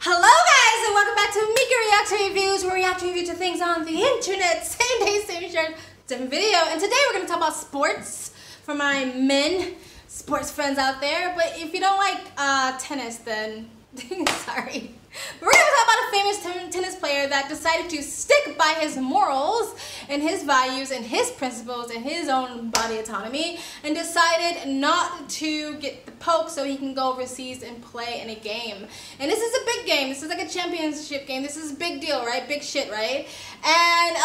Hello guys, and welcome back to Mika Reaction Reviews, where we react to review to things on the internet, same day, same shirt, different video. And today we're going to talk about sports for my men sports friends out there. But if you don't like tennis, then sorry. We're going to talk about a famous tennis player that decided to stick by his morals and his values and his principles and his own body autonomy, and decided not to get the poke so he can go overseas and play in a game. And this is a big game. This is like a championship game. This is a big deal, right? Big shit, right? And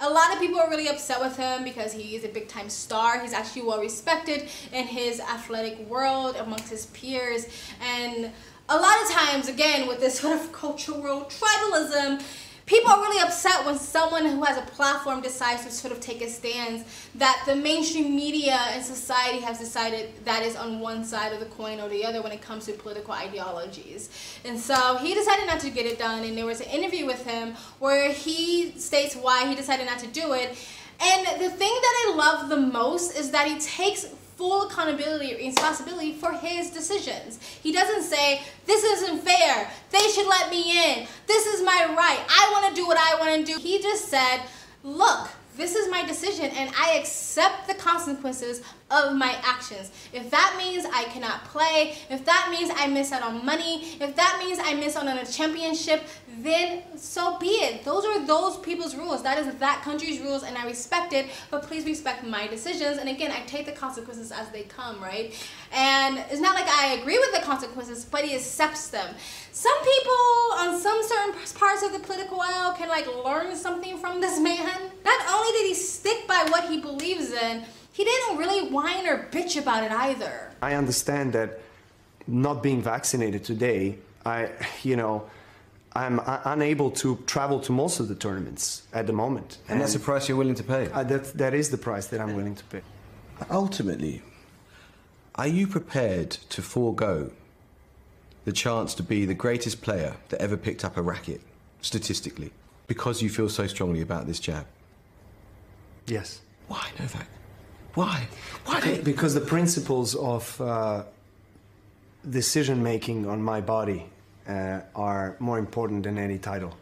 a lot of people are really upset with him because he is a big time star. He's actually well respected in his athletic world amongst his peers. And a lot of times, again, with this sort of cultural tribalism, people are really upset when someone who has a platform decides to sort of take a stance that the mainstream media and society has decided that is on one side of the coin or the other when it comes to political ideologies. And so he decided not to get it done, and there was an interview with him where he states why he decided not to do it. And the thing that I love the most is that he takes full accountability or responsibility for his decisions. He doesn't say, this isn't fair, they should let me in, this is my right, I want to do what I want to do. He just said, look, this is my decision and I accept the consequences of my actions. If that means I cannot play, if that means I miss out on money, if that means I miss out on a championship, then so be it. Those are those people's rules. That is that country's rules, and I respect it, but please respect my decisions. And again, I take the consequences as they come, right? And it's not like I agree with the consequences, but he accepts them. Some people on some certain parts of the political aisle can like learn something from this man. Not only did he stick by what he believes in, he didn't really whine or bitch about it either. I understand that not being vaccinated today, I'm unable to travel to most of the tournaments at the moment. And that's the price you're willing to pay? That is the price that I'm willing to pay. Ultimately, are you prepared to forego the chance to be the greatest player that ever picked up a racket, statistically, because you feel so strongly about this jab? Yes. Why, Novak? Why? Why? Because the principles of decision-making on my body are more important than any title.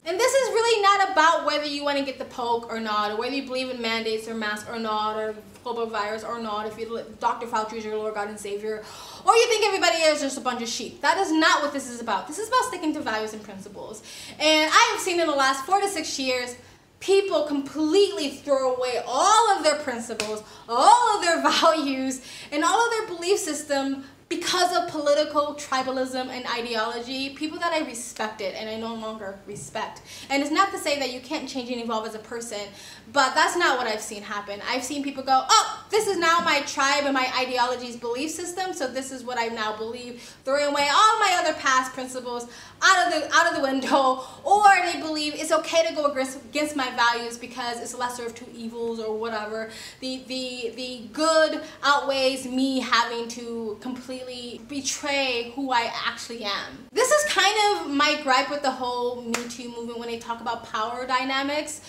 And this is really not about whether you want to get the poke or not, or whether you believe in mandates or masks or not, or global virus or not, if you Dr. Fauci is your Lord, God, and Savior, or you think everybody is just a bunch of sheep. That is not what this is about. This is about sticking to values and principles. And I have seen in the last 4 to 6 years, people completely throw away all of their principles, all of their values, and all of their belief system because of political tribalism and ideology. People that I respected and I no longer respect. And it's not to say that you can't change and evolve as a person, but that's not what I've seen happen. I've seen people go, oh, this is now my tribe and my ideology's belief system, so this is what I now believe, throwing away all my other past principles out of the window, or they believe it's okay to go against my values because it's lesser of two evils or whatever. The good outweighs me having to completely betray who I actually am. This is kind of my gripe with the whole Me Too movement when they talk about power dynamics.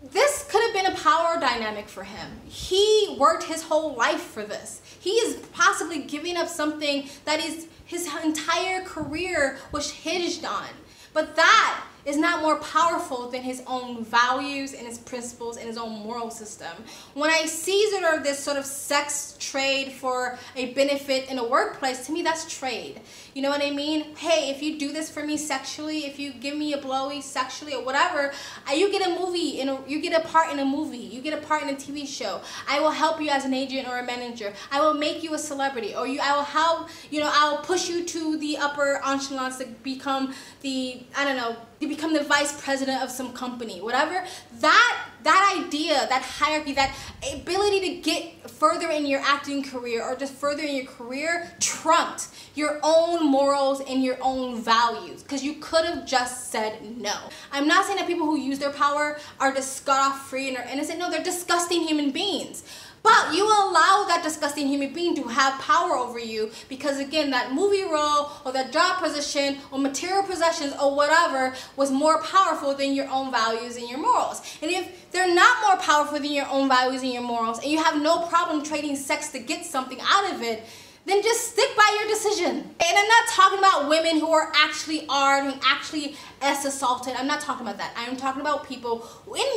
This could have been a power dynamic for him. He worked his whole life for this. He is possibly giving up something that is his entire career was hinged on. But that is not more powerful than his own values and his principles and his own moral system. When I see sort of this sort of sex trade for a benefit in a workplace, to me that's trade. You know what I mean? Hey, if you do this for me sexually, if you give me a blowy sexually or whatever, you get a movie, you get a part in a movie, you get a part in a TV show. I will help you as an agent or a manager. I will make you a celebrity, or I will help, I will push you to the upper echelons to become the, you become the vice president of some company, whatever. That idea, that hierarchy, that ability to get further in your acting career or just further in your career trumped your own morals and your own values, because you could have just said no. I'm not saying that people who use their power are just scot-free and are innocent. No, they're disgusting human beings. But you allow that disgusting human being to have power over you because, again, that movie role or that job position or material possessions or whatever was more powerful than your own values and your morals. And if they're not more powerful than your own values and your morals, and you have no problem trading sex to get something out of it, then just stick by your decision. And I'm not talking about women who are actually actually assaulted. I'm not talking about that. I'm talking about people,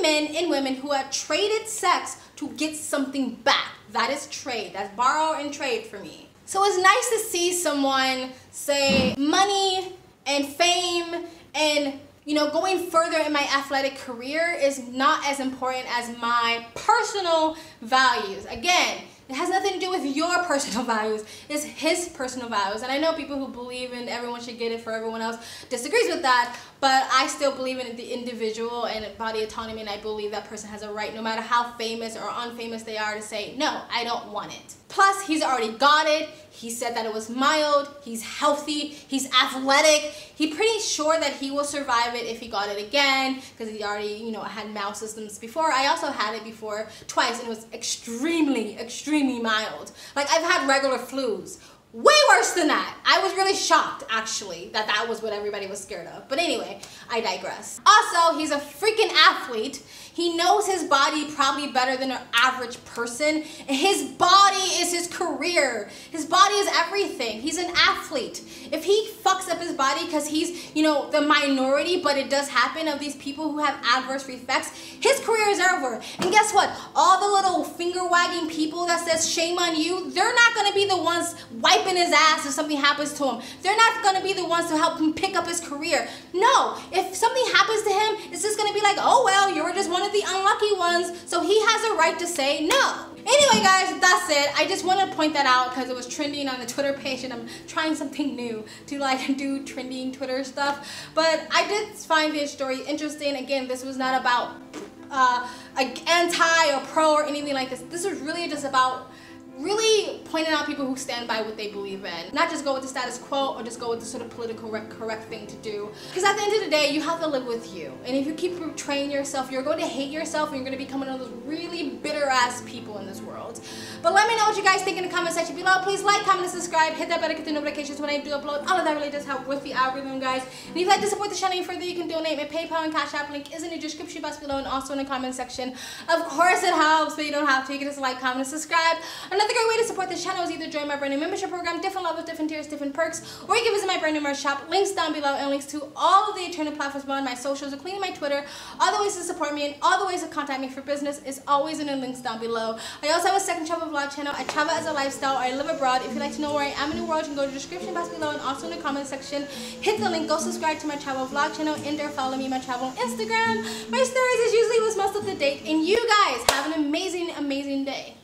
men and women who have traded sex to get something back. That is trade. That's borrow and trade for me. So it's nice to see someone say money and fame and, you know, going further in my athletic career is not as important as my personal values. Again, it has nothing to do with your personal values. It's his personal values. And I know people who believe in everyone should get it for everyone else disagrees with that, but I still believe in the individual and body autonomy, and I believe that person has a right, no matter how famous or unfamous they are, to say, no, I don't want it. Plus, he's already got it. He said that it was mild, he's healthy, he's athletic. He's pretty sure that he will survive it if he got it again, because he already, you know, had mouth systems before. I also had it before twice, and it was extremely mild. Like, I've had regular flus. Way worse than that. I was really shocked, actually, that that was what everybody was scared of. But anyway, I digress. Also, he's a freaking athlete. He knows his body probably better than an average person. And his body is his career. His body is everything. He's an athlete. If he fucks up his body because he's, you know, the minority, but it does happen, of these people who have adverse effects, his career is over. And guess what? All the little finger-wagging people that says shame on you, they're not going to be the ones wiping his ass if something happens to him. They're not going to be the ones to help him pick up his career. No, if something happens to him, it's just going to be like, oh well, you were just one of the unlucky ones, so he has a right to say no. Anyway guys, that's it. I just want to point that out because it was trending on the Twitter page, and I'm trying something new to like do trending Twitter stuff. But I did find this story interesting. Again, this was not about anti or pro or anything like this. This was really just about really pointing out people who stand by what they believe in. Not just go with the status quo or just go with the sort of political correct thing to do. Because at the end of the day, you have to live with you. And if you keep betraying yourself, you're going to hate yourself, and you're going to become one of those really bitter ass people in this world. But let me know what you guys think in the comment section below. Please like, comment, and subscribe. Hit that bell to get the notifications when I do upload. All of that really does help with the algorithm, guys. And if you'd like to support the channel any further, you can donate. My PayPal and Cash App link is in the description box below and also in the comment section. Of course it helps, but you don't have to. You can just like, comment, and subscribe. Another great way to support this channel is either join my brand new membership program, different levels, different tiers, different perks, or you can visit my brand new merch shop. Links down below, and links to all of the eternal platforms beyond my socials, including my Twitter. All the ways to support me and all the ways to contact me for business is always in the links down below. I also have a second travel vlog channel. I travel as a lifestyle, or I live abroad. If you'd like to know where I am in the world, you can go to the description box below and also in the comment section. Hit the link, go subscribe to my travel vlog channel, and or follow me on my travel on Instagram. My stories is usually what's most up to date, and you guys have an amazing day.